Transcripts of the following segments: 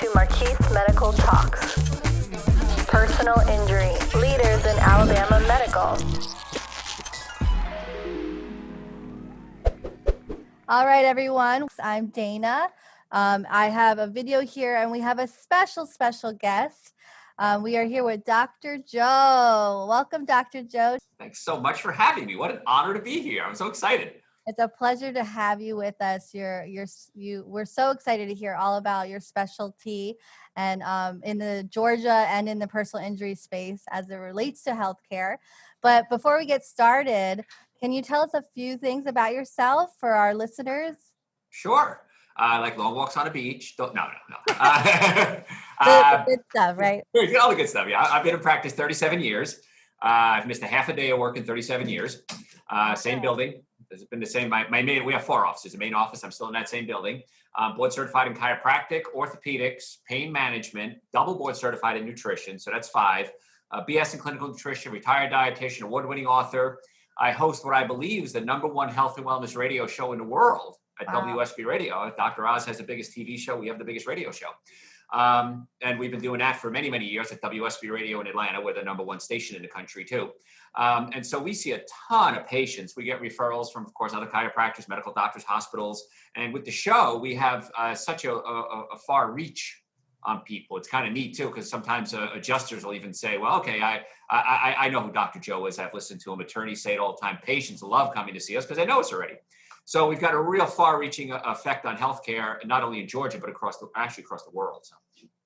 to Marquis Medical Talks. Personal injury, leaders in Alabama medical. All right, everyone. I'm Dana. I have a video here, and we have a special guest. We are here with Dr. Joe. Welcome, Dr. Joe. Thanks so much for having me. What an honor to be here. I'm so excited. It's a pleasure to have you with us. We're so excited to hear all about your specialty and in the Georgia and in the personal injury space as it relates to healthcare. But before we get started, can you tell us a few things about yourself for our listeners? Sure. I like long walks on a beach. No. The good stuff, right? All the good stuff. Yeah, I've been in practice 37 years. I've missed a half a day of work in 37 years. Same building. It's been the same. We have 4 offices. The main office, I'm still in that same building. Board certified in chiropractic, orthopedics, pain management, double board certified in nutrition. So that's 5. BS in clinical nutrition, retired dietitian, award-winning author. I host what I believe is the #1 health and wellness radio show in the world at WSB Radio. Dr. Oz has the biggest TV show. We have the biggest radio show. And we've been doing that for many, many years at WSB Radio in Atlanta. We're the #1 station in the country too. And so we see a ton of patients. We get referrals from, of course, other chiropractors, medical doctors, hospitals. And with the show, we have such a far reach on people. It's kind of neat too, because sometimes adjusters will even say, well, okay, I know who Dr. Joe is. I've listened to him. Attorneys say it all the time. Patients love coming to see us because they know us already. So we've got a real far-reaching effect on healthcare, not only in Georgia, but across the world. So.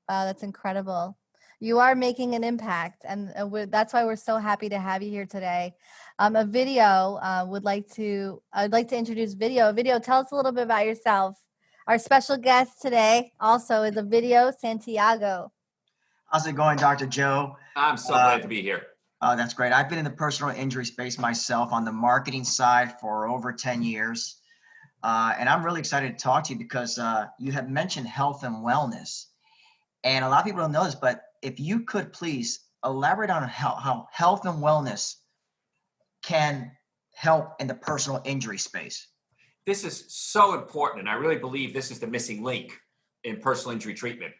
Wow, that's incredible. You are making an impact, and that's why we're so happy to have you here today. A video, I'd like to introduce Video. Video, tell us a little bit about yourself. Our special guest today also is a Video Santiago. How's it going, Dr. Joe? I'm so glad to be here. Oh, that's great. I've been in the personal injury space myself on the marketing side for over 10 years. And I'm really excited to talk to you because you have mentioned health and wellness. And a lot of people don't know this, but if you could please elaborate on how health and wellness can help in the personal injury space. This is so important. And I really believe this is the missing link in personal injury treatment.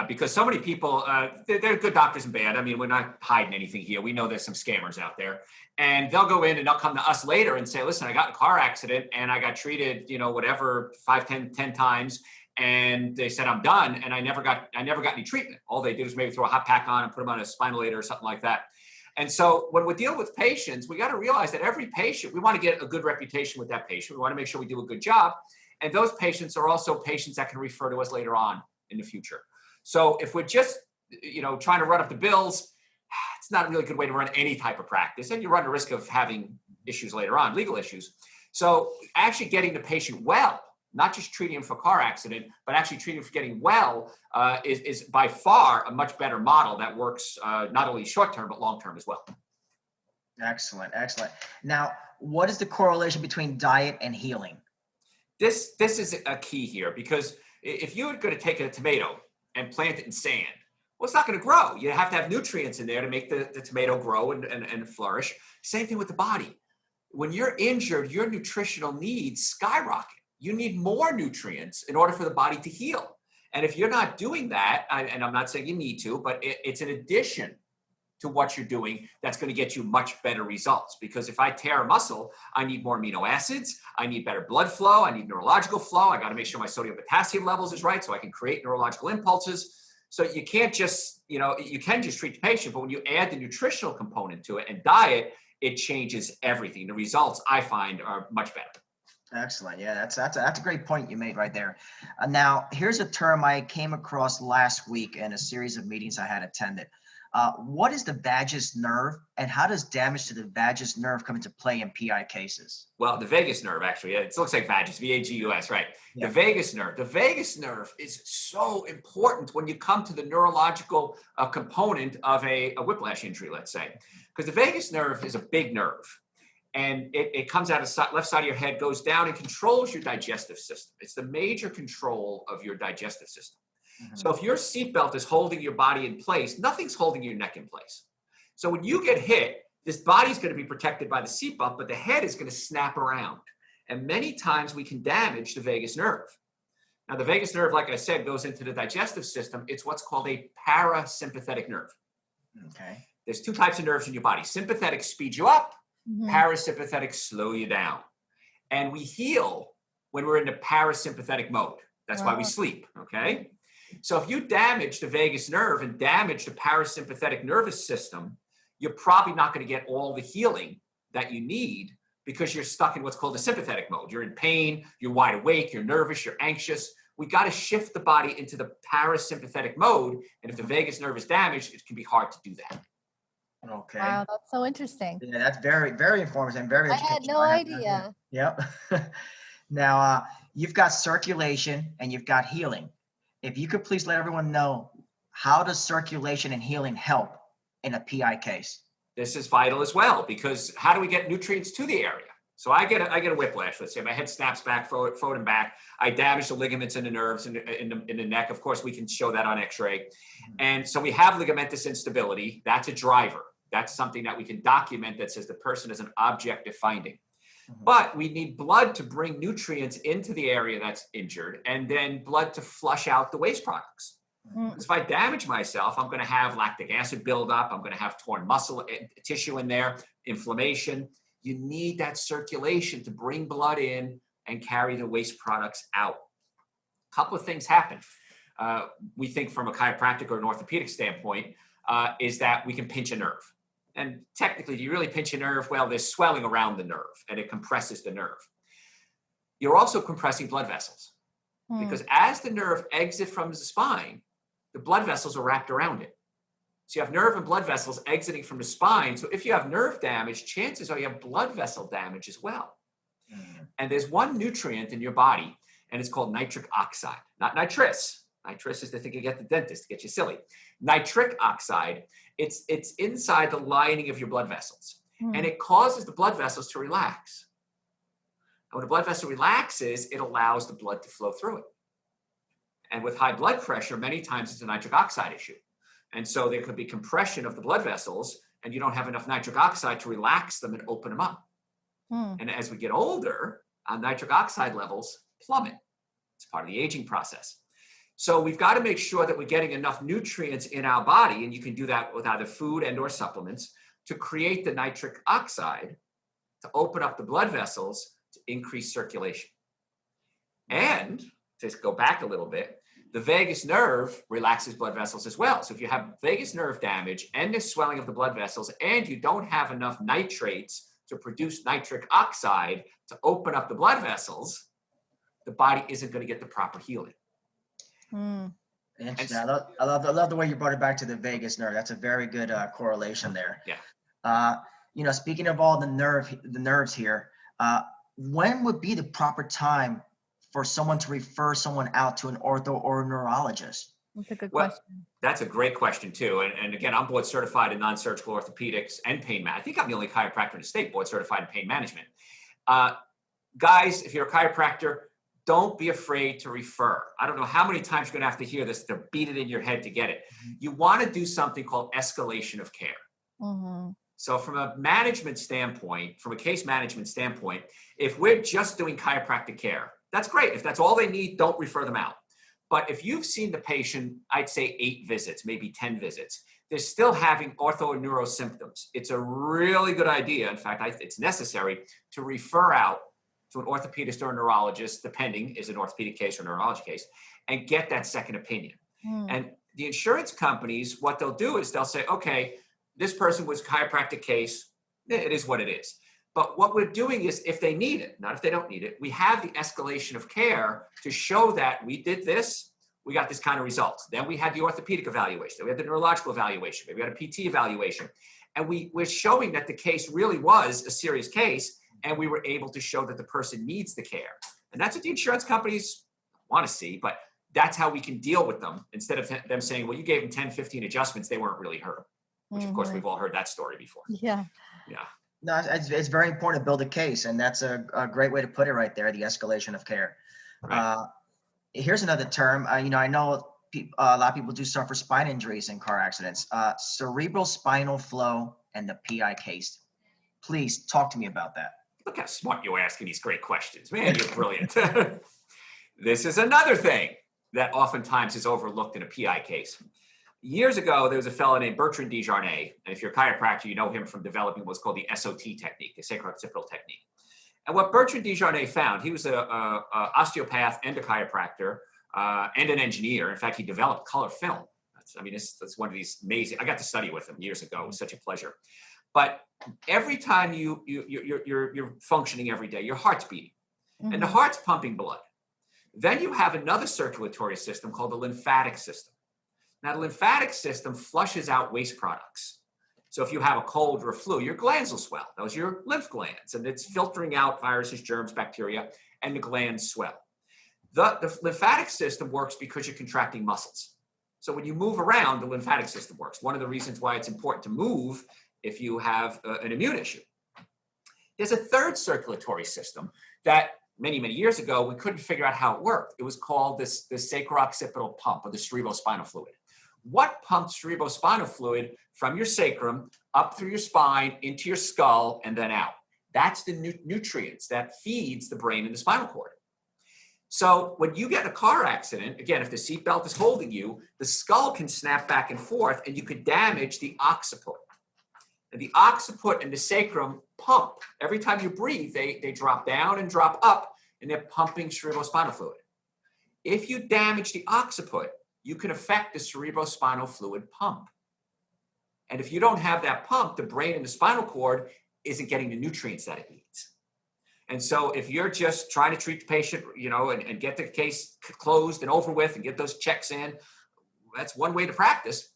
Because so many people, they're good doctors and bad. I mean, we're not hiding anything here. We know there's some scammers out there. And they'll go in and they'll come to us later and say, listen, I got in a car accident and I got treated, 10 times. And they said, I'm done. And I never got any treatment. All they did was maybe throw a hot pack on and put them on a spinalator or something like that. And so when we deal with patients, we got to realize that every patient, we want to get a good reputation with that patient. We want to make sure we do a good job. And those patients are also patients that can refer to us later on in the future. So if we're just, trying to run up the bills, it's not a really good way to run any type of practice. And you run the risk of having issues later on, legal issues. So actually getting the patient well, not just treating him for a car accident, but actually treating him for getting well is by far a much better model that works not only short-term, but long-term as well. Excellent. Now, what is the correlation between diet and healing? This is a key here, because if you're going to take a tomato and plant it in sand, well, it's not going to grow. You have to have nutrients in there to make the tomato grow and flourish. Same thing with the body. When you're injured, your nutritional needs skyrocket. You need more nutrients in order for the body to heal. And if you're not doing that, and I'm not saying you need to, but it's an addition to what you're doing that's going to get you much better results. Because if I tear a muscle, I need more amino acids, I need better blood flow, I need neurological flow, I got to make sure my sodium potassium levels is right so I can create neurological impulses. So you can't just, you can just treat the patient, but when you add the nutritional component to it and diet, it changes everything. The results I find are much better. Excellent. Yeah, that's a great point you made right there. Now, here's a term I came across last week in a series of meetings I had attended. What is the vagus nerve, and how does damage to the vagus nerve come into play in PI cases? Well, the vagus nerve, actually, it looks like vagus, V-A-G-U-S, right? Yeah. The vagus nerve is so important when you come to the neurological component of a whiplash injury, let's say, because the vagus nerve is a big nerve. And it comes out of the left side of your head, goes down and controls your digestive system. It's the major control of your digestive system. Mm-hmm. So if your seatbelt is holding your body in place, nothing's holding your neck in place. So when you get hit, this body's going to be protected by the seatbelt, but the head is going to snap around. And many times we can damage the vagus nerve. Now, the vagus nerve, like I said, goes into the digestive system. It's what's called a parasympathetic nerve. Okay. There's two types of nerves in your body. Sympathetic speeds you up, parasympathetic slow you down. And we heal when we're in the parasympathetic mode. That's why we sleep, okay? So if you damage the vagus nerve and damage the parasympathetic nervous system, you're probably not going to get all the healing that you need because you're stuck in what's called the sympathetic mode. You're in pain, you're wide awake, you're nervous, you're anxious. We got to shift the body into the parasympathetic mode. And if the vagus nerve is damaged, it can be hard to do that. Okay. Wow, that's so interesting. Yeah, that's very, very informative and very I educational. had no idea. Yep. Now, you've got circulation and you've got healing. If you could please let everyone know, how does circulation and healing help in a PI case? This is vital as well, because how do we get nutrients to the area? So I get a whiplash. Let's say my head snaps back, forward and back. I damage the ligaments and the nerves in the neck. Of course, we can show that on X-ray. And so we have ligamentous instability. That's a driver. That's something that we can document that says the person is an objective finding. But we need blood to bring nutrients into the area that's injured, and then blood to flush out the waste products. Because if I damage myself, I'm going to have lactic acid buildup. I'm going to have torn muscle tissue in there, inflammation. You need that circulation to bring blood in and carry the waste products out. A couple of things happen. We think from a chiropractic or an orthopedic standpoint is that we can pinch a nerve. And technically, do you really pinch a nerve? Well, there's swelling around the nerve and it compresses the nerve. You're also compressing blood vessels because as the nerve exits from the spine, the blood vessels are wrapped around it. So you have nerve and blood vessels exiting from the spine. So if you have nerve damage, chances are you have blood vessel damage as well. And there's one nutrient in your body, and it's called nitric oxide, not nitrous. Nitrous is the thing you get the dentist to get you silly. Nitric oxide, it's inside the lining of your blood vessels, and it causes the blood vessels to relax. And when the blood vessel relaxes, it allows the blood to flow through it. And with high blood pressure, many times it's a nitric oxide issue. And so there could be compression of the blood vessels, and you don't have enough nitric oxide to relax them and open them up. And as we get older, our nitric oxide levels plummet. It's part of the aging process. So we've got to make sure that we're getting enough nutrients in our body, and you can do that with either food and or supplements, to create the nitric oxide, to open up the blood vessels, to increase circulation. And to go back a little bit, the vagus nerve relaxes blood vessels as well. So if you have vagus nerve damage and the swelling of the blood vessels, and you don't have enough nitrates to produce nitric oxide to open up the blood vessels, the body isn't going to get the proper healing. Interesting. I love the way you brought it back to the vagus nerve. That's a very good correlation there. Yeah. Speaking of all the nerves here, when would be the proper time for someone to refer someone out to an ortho or neurologist? That's a good question. That's a great question too. And again, I'm board certified in non-surgical orthopedics and pain management. I think I'm the only chiropractor in the state board certified in pain management. Guys, if you're a chiropractor, don't be afraid to refer. I don't know how many times you're going to have to hear this to beat it in your head to get it. You want to do something called escalation of care. So from a management standpoint, from a case management standpoint, if we're just doing chiropractic care, that's great. If that's all they need, don't refer them out. But if you've seen the patient, I'd say 8 visits, maybe 10 visits, they're still having ortho or neuro symptoms. It's a really good idea. In fact, it's necessary to refer out to an orthopedist or a neurologist, depending, is it an orthopedic case or a neurology case, and get that second opinion. And the insurance companies, what they'll do is they'll say, okay, this person was a chiropractic case. It is what it is. But what we're doing is, if they need it, not if they don't need it, we have the escalation of care to show that we did this, we got this kind of results. Then we had the orthopedic evaluation. Then we had the neurological evaluation. Maybe we had a PT evaluation. And we're showing that the case really was a serious case, and we were able to show that the person needs the care. And that's what the insurance companies want to see, but that's how we can deal with them, instead of them saying, well, you gave them 10, 15 adjustments, they weren't really hurt, which of course we've all heard that story before. Yeah. No, it's very important to build a case, and that's a great way to put it right there, the escalation of care. Right. Here's another term. I know a lot of people do suffer spine injuries in car accidents. Cerebrospinal flow and the PI case. Please talk to me about that. Look how smart you are asking these great questions. Man, you're brilliant. This is another thing that oftentimes is overlooked in a PI case. Years ago, there was a fellow named Bertrand Desjardins, and if you're a chiropractor, you know him from developing what's called the SOT technique, the sacrooccipital technique. And what Bertrand Desjardins found, he was an osteopath and a chiropractor and an engineer. In fact, he developed color film. That's one of these amazing. I got to study with him years ago. It was such a pleasure. But every time you're functioning every day, your heart's beating, and the heart's pumping blood. Then you have another circulatory system called the lymphatic system. Now, the lymphatic system flushes out waste products. So if you have a cold or a flu, your glands will swell. Those are your lymph glands, and it's filtering out viruses, germs, bacteria, and the glands swell. The lymphatic system works because you're contracting muscles. So when you move around, the lymphatic system works. One of the reasons why it's important to move if you have an immune issue. There's a third circulatory system that many, many years ago, we couldn't figure out how it worked. It was called the sacrooccipital pump, or the cerebrospinal fluid. What pumps cerebrospinal fluid from your sacrum up through your spine, into your skull, and then out? That's the nutrients that feeds the brain and the spinal cord. So when you get in a car accident, again, if the seatbelt is holding you, the skull can snap back and forth, and you could damage the occiput. And the occiput and the sacrum pump. Every time you breathe, they drop down and drop up, and they're pumping cerebrospinal fluid. If you damage the occiput, you can affect the cerebrospinal fluid pump. And if you don't have that pump, the brain and the spinal cord isn't getting the nutrients that it needs. And so if you're just trying to treat the patient, and get the case closed and over with and get those checks in, that's one way to practice.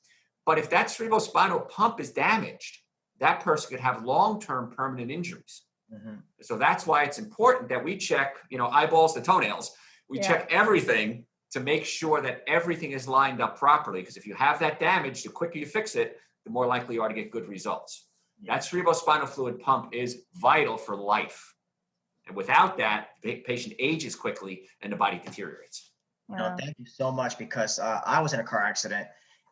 But if that cerebrospinal pump is damaged, that person could have long-term permanent injuries. So that's why it's important that we check, eyeballs to toenails. We check everything to make sure that everything is lined up properly. Because if you have that damage, the quicker you fix it, the more likely you are to get good results. That cerebrospinal fluid pump is vital for life. And without that, the patient ages quickly and the body deteriorates. No, thank you so much, because I was in a car accident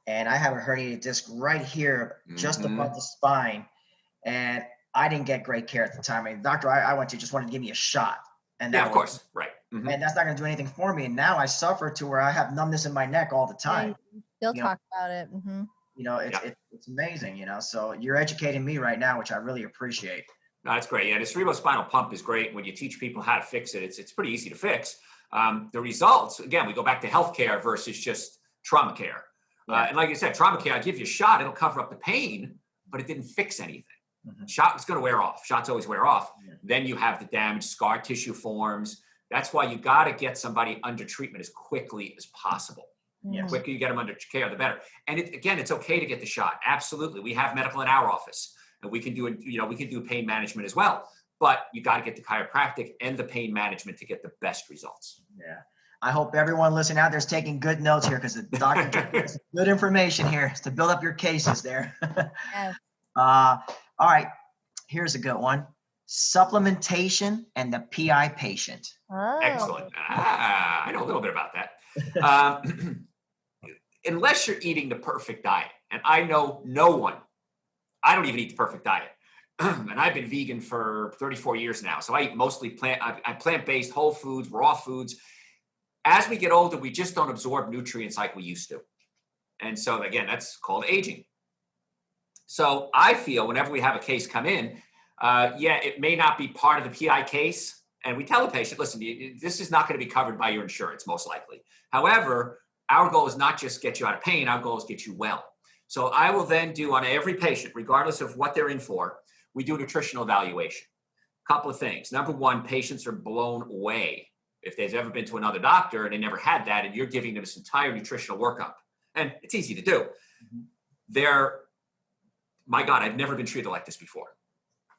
and I have a herniated disc right here, just above the spine. And I didn't get great care at the time. The doctor I went to just wanted to give me a shot. And of course, right. And that's not going to do anything for me. And now I suffer to where I have numbness in my neck all the time. You'll talk about it. It's amazing, So you're educating me right now, which I really appreciate. No, that's great. Yeah, the cerebrospinal pump is great. When you teach people how to fix it, it's pretty easy to fix. The results, again, we go back to healthcare versus just trauma care. And like I said, trauma care, I give you a shot, it'll cover up the pain, but it didn't fix anything. Shot is going to wear off. Shots always wear off. Then you have the damaged scar tissue forms. That's why you got to get somebody under treatment as quickly as possible. The quicker you get them under care, the better. And it's okay to get the shot. Absolutely. We have medical in our office, and we can do it. We can do pain management as well. But you got to get the chiropractic and the pain management to get the best results. Yeah. I hope everyone listening out there is taking good notes here, because the doctor gives good information here to build up your cases there. All right. Here's a good one. Supplementation and the PI patient. Excellent. I know a little bit about that. Unless you're eating the perfect diet, and I know no one, I don't even eat the perfect diet. And I've been vegan for 34 years now. So I eat mostly plant-based, whole foods, raw foods. As we get older, we just don't absorb nutrients like we used to. And so again, that's called aging. So I feel whenever we have a case come in, it may not be part of the PI case. And we tell the patient, listen, this is not going to be covered by your insurance, most likely. However, our goal is not just get you out of pain. Our goal is get you well. So I will then do on every patient, regardless of what they're in for, we do a nutritional evaluation. Couple of things. Number one, patients are blown away if they've ever been to another doctor and they never had that, and you're giving them this entire nutritional workup. And it's easy to do. They're, my God, I've never been treated like this before.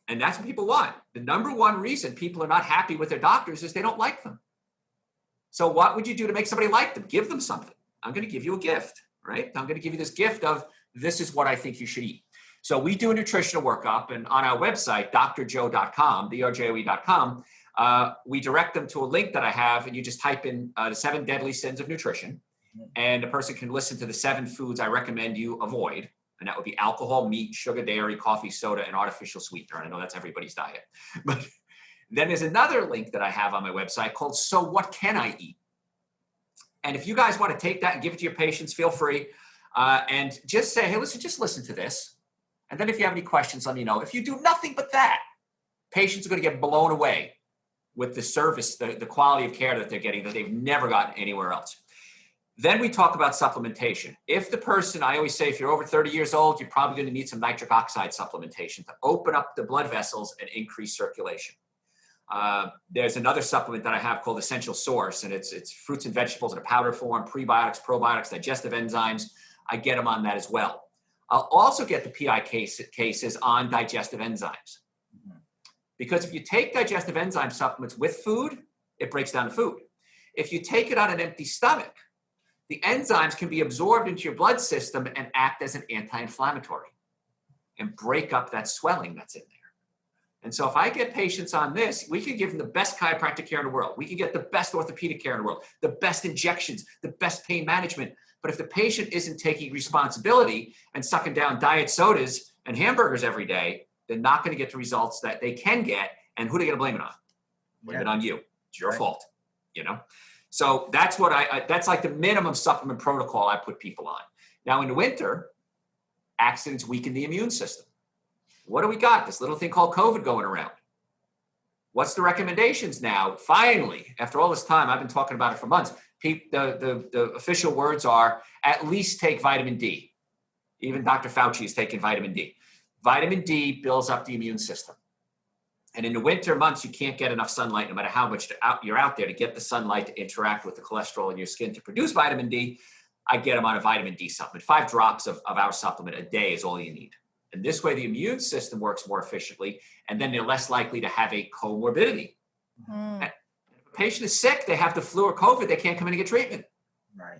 And that's what people want. The number one reason people are not happy with their doctors is they don't like them. So what would you do to make somebody like them? Give them something. I'm going to give you a gift, right? I'm going to give you this gift of, this is what I think you should eat. So we do a nutritional workup, and on our website, drjoe.com, drjoe.com, we direct them to a link that I have, and you just type in the 7 deadly sins of nutrition, and the person can listen to the 7 foods I recommend you avoid. And that would be alcohol, meat, sugar, dairy, coffee, soda, and artificial sweetener. And I know that's everybody's diet. But then there's another link that I have on my website called So What Can I Eat? And if you guys want to take that and give it to your patients, feel free. And just say, hey, just listen to this. And then if you have any questions, let me know. If you do nothing but that, patients are going to get blown away with the service, the quality of care that they're getting that they've never gotten anywhere else. Then we talk about supplementation. If the person, I always say, if you're over 30 years old, you're probably going to need some nitric oxide supplementation to open up the blood vessels and increase circulation. There's another supplement that I have called Essential Source, and it's fruits and vegetables in a powder form, prebiotics, probiotics, digestive enzymes. I get them on that as well. I'll also get the PI cases on digestive enzymes. Because if you take digestive enzyme supplements with food, it breaks down the food. If you take it on an empty stomach, the enzymes can be absorbed into your blood system and act as an anti-inflammatory and break up that swelling that's in there. And so if I get patients on this, we can give them the best chiropractic care in the world. We can get the best orthopedic care in the world, the best injections, the best pain management. But if the patient isn't taking responsibility and sucking down diet sodas and hamburgers every day, they're not going to get the results that they can get. And who are they going to blame it on? Blame it on you. It's your fault, you know? So that's what that's like the minimum supplement protocol I put people on. Now in the winter, accidents weaken the immune system. What do we got? This little thing called COVID going around. What's the recommendations now? Finally, after all this time, I've been talking about it for months. The official words are at least take vitamin D. Even Dr. Fauci is taking vitamin D. Vitamin D builds up the immune system. And in the winter months, you can't get enough sunlight, no matter how much you're out there, to get the sunlight to interact with the cholesterol in your skin to produce vitamin D. I get them on a vitamin D supplement. 5 drops of our supplement a day is all you need. And this way, the immune system works more efficiently, and then they're less likely to have a comorbidity. If a patient is sick, they have the flu or COVID, they can't come in and get treatment. Right.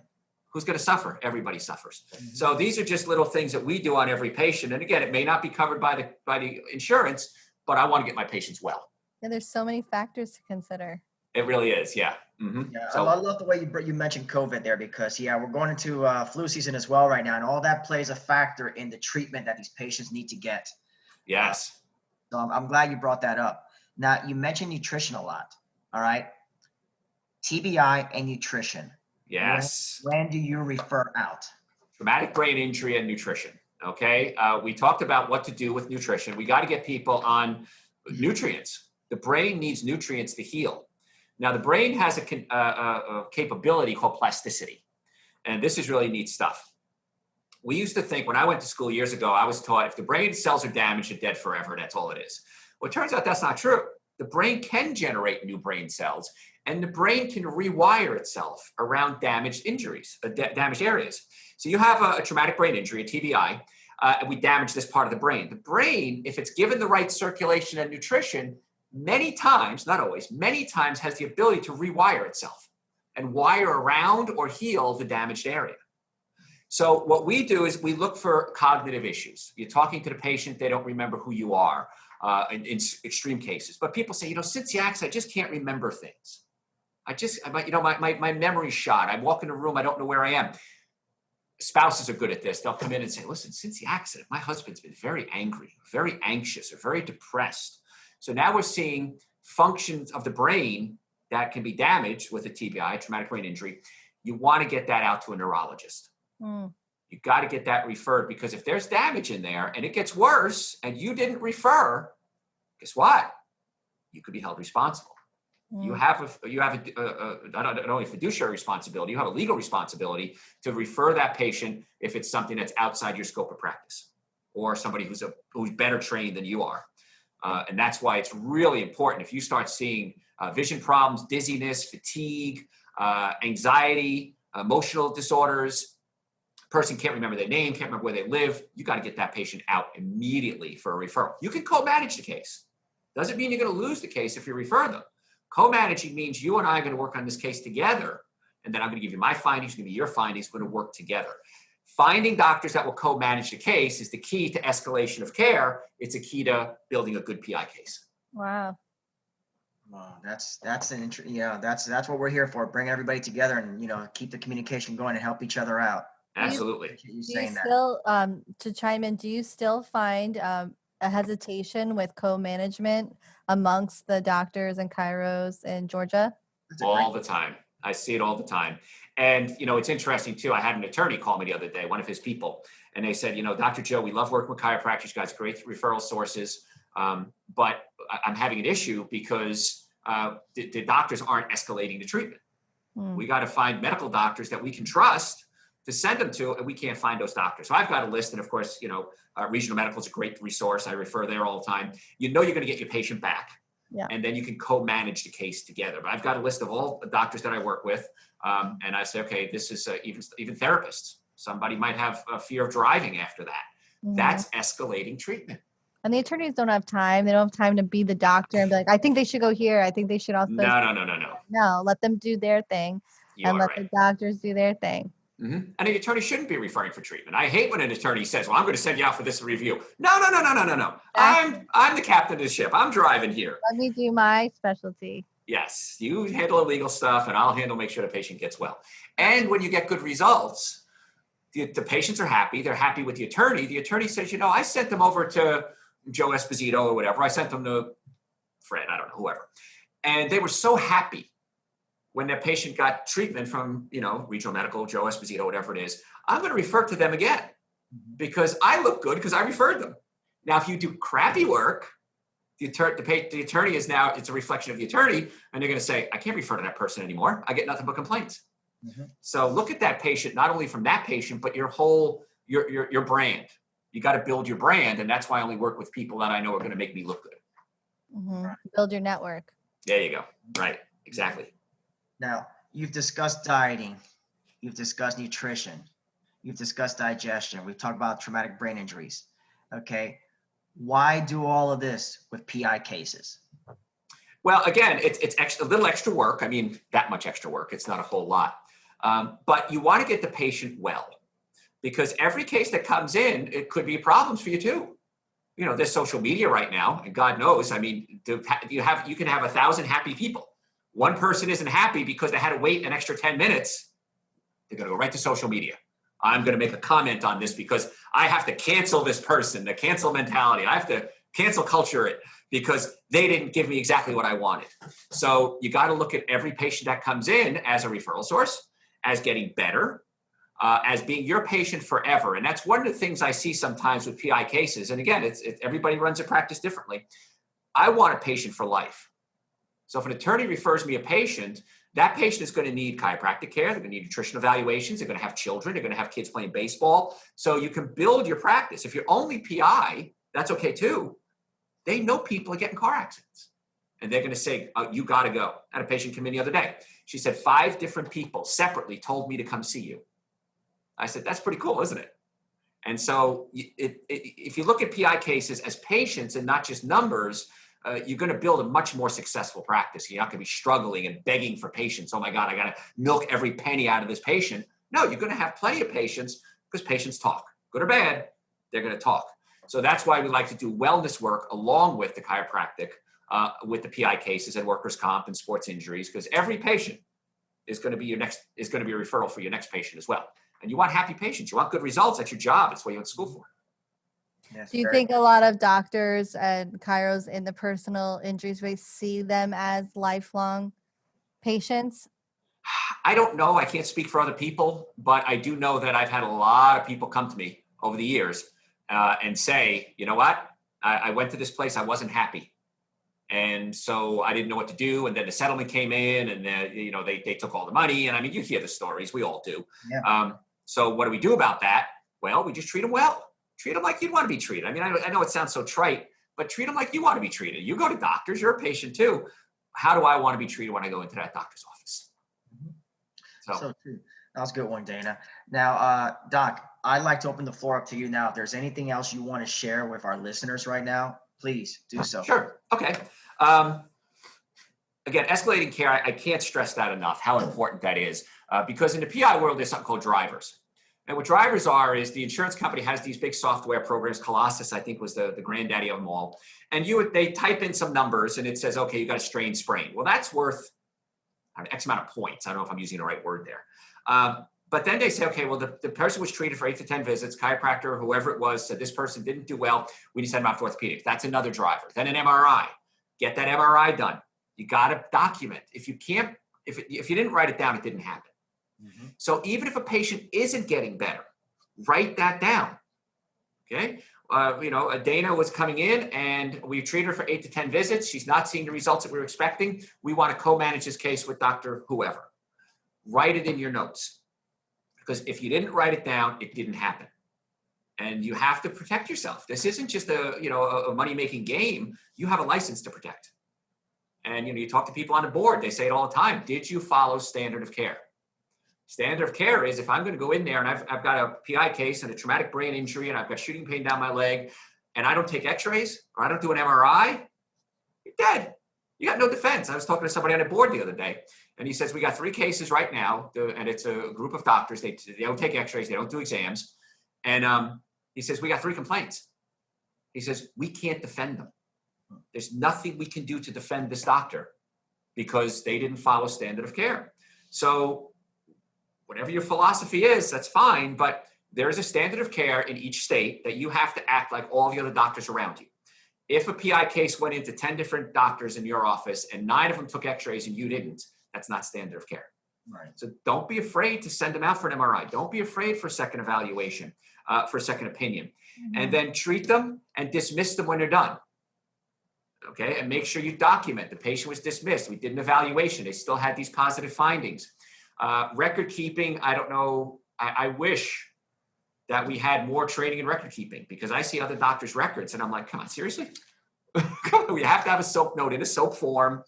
Who's going to suffer? Everybody suffers. So these are just little things that we do on every patient. And again, it may not be covered by the insurance, but I want to get my patients well. Yeah, there's so many factors to consider. It really is, yeah. Mm-hmm. Yeah, So, I love the way you mentioned COVID there, because we're going into flu season as well right now, and all that plays a factor in the treatment that these patients need to get. yes. So I'm glad you brought that up. Now, you mentioned nutrition a lot. All right. TBI and nutrition. Yes. When do you refer out? Traumatic brain injury and nutrition. Okay. We talked about what to do with nutrition. We got to get people on nutrients. The brain needs nutrients to heal. Now, the brain has a capability called plasticity. And this is really neat stuff. We used to think, when I went to school years ago, I was taught if the brain cells are damaged, you're dead forever. That's all it is. Well, it turns out that's not true. The brain can generate new brain cells, and the brain can rewire itself around damaged injuries, damaged areas. So you have a traumatic brain injury, a TBI, and we damage this part of the brain. The brain, if it's given the right circulation and nutrition, many times, not always, many times has the ability to rewire itself and wire around or heal the damaged area. So what we do is we look for cognitive issues. You're talking to the patient, they don't remember who you are in extreme cases. But people say, since the accident, I just can't remember things. My memory's shot. I walk in a room, I don't know where I am. Spouses are good at this. They'll come in and say, listen, since the accident, my husband's been very angry, very anxious, or very depressed. So now we're seeing functions of the brain that can be damaged with a TBI, traumatic brain injury. You want to get that out to a neurologist. You got to get that referred, because if there's damage in there and it gets worse and you didn't refer, guess what? You could be held responsible. You have not only fiduciary responsibility, you have a legal responsibility to refer that patient if it's something that's outside your scope of practice, or somebody who's better trained than you are. And that's why it's really important. If you start seeing vision problems, dizziness, fatigue, anxiety, emotional disorders, person can't remember their name, can't remember where they live, you got to get that patient out immediately for a referral. You can co-manage the case. Doesn't mean you're going to lose the case if you refer them. Co-managing means you and I are going to work on this case together, and then I'm going to give you my findings, going to be your findings, we're going to work together. Finding doctors that will co-manage the case is the key to escalation of care. It's a key to building a good PI case. Wow. Wow, that's what we're here for. Bring everybody together and keep the communication going and help each other out. Absolutely. To chime in, do you still find a hesitation with co-management amongst the doctors and chiros in Georgia? All the time. I see it all the time. And, it's interesting too. I had an attorney call me the other day, one of his people, and they said, Dr. Joe, we love working with chiropractors. You guys great referral sources. But I'm having an issue because the doctors aren't escalating the treatment. We got to find medical doctors that we can trust to send them to, and we can't find those doctors. So I've got a list, and of course, regional medical is a great resource. I refer there all the time. You're going to get your patient back, and then you can co-manage the case together. But I've got a list of all the doctors that I work with, and I say, okay, this is even therapists. Somebody might have a fear of driving after that. That's escalating treatment. And the attorneys don't have time. They don't have time to be the doctor and be like, I think they should go here. I think they should also. No, let them do their thing and let the doctors do their thing. And the attorney shouldn't be referring for treatment. I hate when an attorney says, well, I'm going to send you out for this review. No. I'm the captain of the ship. I'm driving here. Let me do my specialty. Yes. You handle illegal stuff and I'll make sure the patient gets well. And when you get good results, the patients are happy. They're happy with the attorney. The attorney says, I sent them over to Joe Esposito or whatever. I sent them to Fred, I don't know, whoever. And they were so happy when their patient got treatment from, regional medical, Joe Esposito, whatever it is. I'm going to refer to them again because I look good because I referred them. Now, if you do crappy work, the attorney is now, it's a reflection of the attorney, and they're going to say, I can't refer to that person anymore. I get nothing but complaints. So look at that patient, not only from that patient, but your whole, your brand. You got to build your brand. And that's why I only work with people that I know are going to make me look good. Build your network. There you go. Right. Exactly. Now, you've discussed dieting. You've discussed nutrition. You've discussed digestion. We've talked about traumatic brain injuries. Okay. Why do all of this with PI cases? Well, again, it's a little extra work. I mean, that much extra work. It's not a whole lot. But you want to get the patient well. Because every case that comes in, it could be problems for you too. There's social media right now, and God knows. I mean, you can have 1,000 happy people. One person isn't happy because they had to wait an extra 10 minutes. They're going to go right to social media. I'm going to make a comment on this because I have to cancel this person. The cancel mentality. I have to cancel culture it because they didn't give me exactly what I wanted. So you got to look at every patient that comes in as a referral source, as getting better. As being your patient forever. And that's one of the things I see sometimes with PI cases. And again, everybody runs a practice differently. I want a patient for life. So if an attorney refers me a patient, that patient is going to need chiropractic care. They're going to need nutrition evaluations. They're going to have children. They're going to have kids playing baseball. So you can build your practice. If you're only PI, that's okay too. They know people are getting car accidents. And they're going to say, oh, you got to go. I had a patient come in the other day. She said 5 different people separately told me to come see you. I said, that's pretty cool, isn't it? And so if you look at PI cases as patients and not just numbers, you're going to build a much more successful practice. You're not going to be struggling and begging for patients. Oh my God, I got to milk every penny out of this patient. No, you're going to have plenty of patients because patients talk. Good or bad, they're going to talk. So that's why we like to do wellness work along with the chiropractic, with the PI cases and workers' comp and sports injuries, because every patient is going to be a referral for your next patient as well. And you want happy patients. You want good results. That's your job. It's what you went to school for. Yes, Do you think a lot of doctors and chiros in the personal injury space see them as lifelong patients? I don't know. I can't speak for other people, but I do know that I've had a lot of people come to me over the years and say, you know what? I went to this place. I wasn't happy. And so I didn't know what to do. And then the settlement came in and they took all the money. And I mean, you hear the stories. We all do. Yeah. So what do we do about that? Well, we just treat them well. Treat them like you'd want to be treated. I mean, I know it sounds so trite, but treat them like you want to be treated. You go to doctors, you're a patient too. How do I want to be treated when I go into that doctor's office? So true. That was a good one, Dana. Now, Doc, I'd like to open the floor up to you now. If there's anything else you want to share with our listeners right now, please do so. Sure. Okay. Again, escalating care, I can't stress that enough, how important that is. Because in the PI world, there's something called drivers. And what drivers are is the insurance company has these big software programs. Colossus, I think, was the granddaddy of them all. And they type in some numbers and it says, okay, you got a strain sprain. Well, that's worth X amount of points. I don't know if I'm using the right word there. But then they say, okay, well, the person was treated for 8 to 10 visits, chiropractor, or whoever it was, said this person didn't do well. We just send them out for orthopedics. That's another driver. Then an MRI. Get that MRI done. You got to document. If you can't, if you didn't write it down, it didn't happen. So even if a patient isn't getting better, write that down. Okay. Dana was coming in and we treated her for 8 to 10 visits. She's not seeing the results that we were expecting. We want to co-manage this case with Dr. Whoever. Write it in your notes, because if you didn't write it down, it didn't happen. And you have to protect yourself. This isn't just a money-making game. You have a license to protect. And you talk to people on the board, they say it all the time. Did you follow standard of care? Standard of care is, if I'm going to go in there and I've got a PI case and a traumatic brain injury and I've got shooting pain down my leg and I don't take x-rays or I don't do an MRI, you're dead. You got no defense. I was talking to somebody on the board the other day and he says, we got 3 cases right now and it's a group of doctors. They don't take x-rays. They don't do exams. And he says, we got 3 complaints. He says, we can't defend them. There's nothing we can do to defend this doctor because they didn't follow standard of care. So whatever your philosophy is, that's fine, but there's a standard of care in each state that you have to act like all the other doctors around you. If a PI case went into 10 different doctors in your office and 9 of them took x-rays and you didn't, that's not standard of care. Right. So don't be afraid to send them out for an MRI. Don't be afraid for a second evaluation, for a second opinion. And then treat them and dismiss them when they're done. Okay, and make sure you document the patient was dismissed. We did an evaluation. They still had these positive findings. Record keeping, I don't know. I wish that we had more training in record keeping, because I see other doctors' records and I'm like, come on, seriously? We have to have a SOAP note in a SOAP form.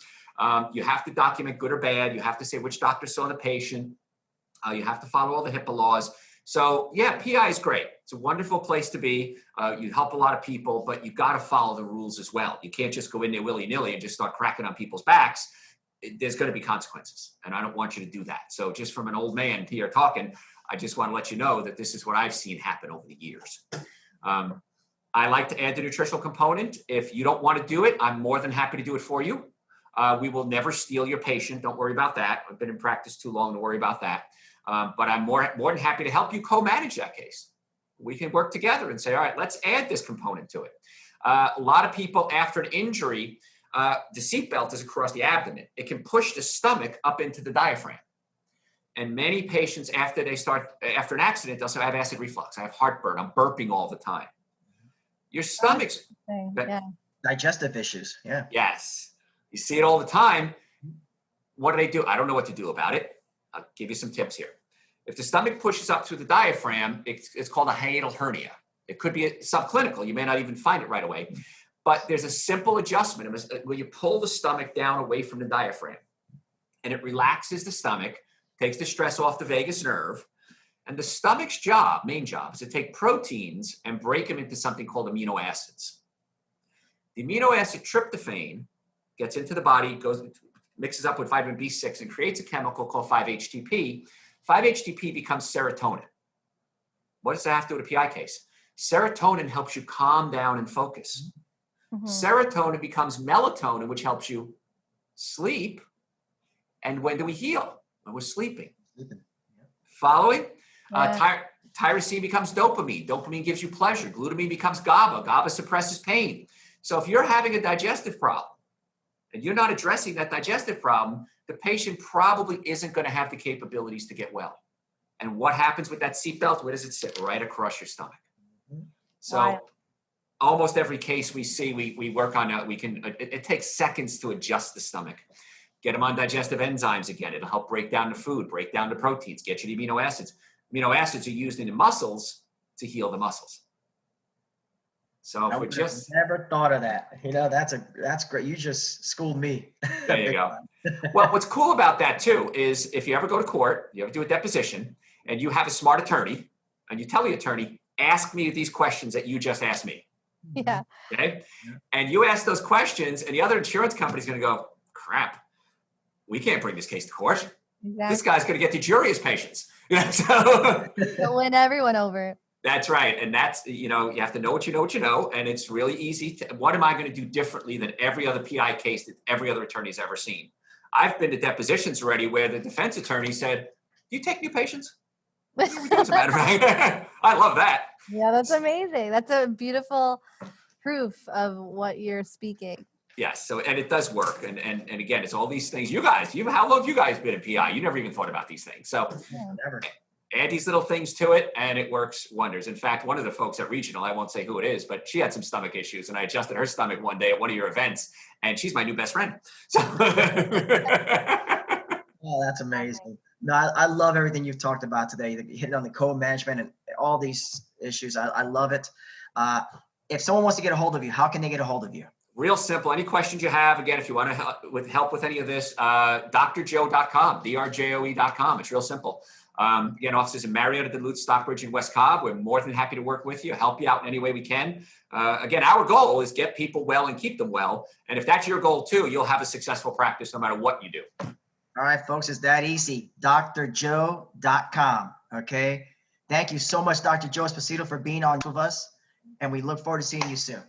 You have to document good or bad. You have to say which doctor saw the patient. You have to follow all the HIPAA laws. So yeah, PI is great. It's a wonderful place to be. You help a lot of people, but you got to follow the rules as well. You can't just go in there willy-nilly and just start cracking on people's backs. There's going to be consequences, and I don't want you to do that. So just from an old man here talking, I just want to let you know that this is what I've seen happen over the years. I like to add the nutritional component. If you don't want to do it, I'm more than happy to do it for you. We will never steal your patient. Don't worry about that. I've been in practice too long to worry about that. But I'm more than happy to help you co-manage that case. We can work together and say, all right, let's add this component to it. A lot of people after an injury, the seatbelt is across the abdomen. It can push the stomach up into the diaphragm. And many patients, after an accident, they'll say, I have acid reflux. I have heartburn. I'm burping all the time. Your stomach's... Digestive issues. Yeah. Yes. You see it all the time. What do? I don't know what to do about it. I'll give you some tips here. If the stomach pushes up through the diaphragm, it's called a hiatal hernia. It could be subclinical. You may not even find it right away. But there's a simple adjustment where you pull the stomach down away from the diaphragm. And it relaxes the stomach, takes the stress off the vagus nerve. And the stomach's main job, is to take proteins and break them into something called amino acids. The amino acid tryptophan gets into the body, mixes up with vitamin B6 and creates a chemical called 5-HTP. 5-HTP becomes serotonin. What does that have to do with a PI case? Serotonin helps you calm down and focus. Serotonin becomes melatonin, which helps you sleep. And when do we heal? When we're sleeping. Following? Tyrosine becomes dopamine. Dopamine gives you pleasure. Glutamine becomes GABA. GABA suppresses pain. So if you're having a digestive problem and you're not addressing that digestive problem, the patient probably isn't going to have the capabilities to get well. And what happens with that seatbelt? Where does it sit? Right across your stomach. So almost every case we see, we work on that. It takes seconds to adjust the stomach. Get them on digestive enzymes again. It'll help break down the food, break down the proteins, get you the amino acids. Amino acids are used in the muscles to heal the muscles. So I would have never thought of that. That's great. You just schooled me. There you go. Well, what's cool about that too is if you ever go to court, you ever do a deposition, and you have a smart attorney, and you tell the attorney, ask me these questions that you just asked me. Yeah. Okay. And you ask those questions, and the other insurance company's going to go, crap, we can't bring this case to court. Exactly. This guy's going to get the jury as patients. You'll win everyone over. That's right. And that's, you have to know what you know. And it's really easy. What am I going to do differently than every other PI case that every other attorney's ever seen? I've been to depositions already where the defense attorney said, do you take new patients? As a matter of fact, I love that. Yeah, that's amazing. That's a beautiful proof of what you're speaking. Yes. So, and it does work. And again, it's all these things. You guys, how long have you guys been in PI? You never even thought about these things. So Never. add these little things to it and it works wonders. In fact, one of the folks at Regional, I won't say who it is, but she had some stomach issues and I adjusted her stomach one day at one of your events and she's my new best friend. So Oh, that's amazing. No, I love everything you've talked about today, hitting on the co-management and all these issues. I love it. If someone wants to get a hold of you, how can they get a hold of you? real simple. Any questions you have, again, if you want to help with any of this, drjoe.com, drjoe.com. It's real simple. Again, offices in Marietta, Duluth, Stockbridge, and West Cobb. We're more than happy to work with you, help you out in any way we can. Again, our goal is get people well and keep them well. And if that's your goal too, you'll have a successful practice no matter what you do. All right, folks, it's that easy. drjoe.com. Okay. Thank you so much, Dr. Joe Esposito, for being on with us. And we look forward to seeing you soon.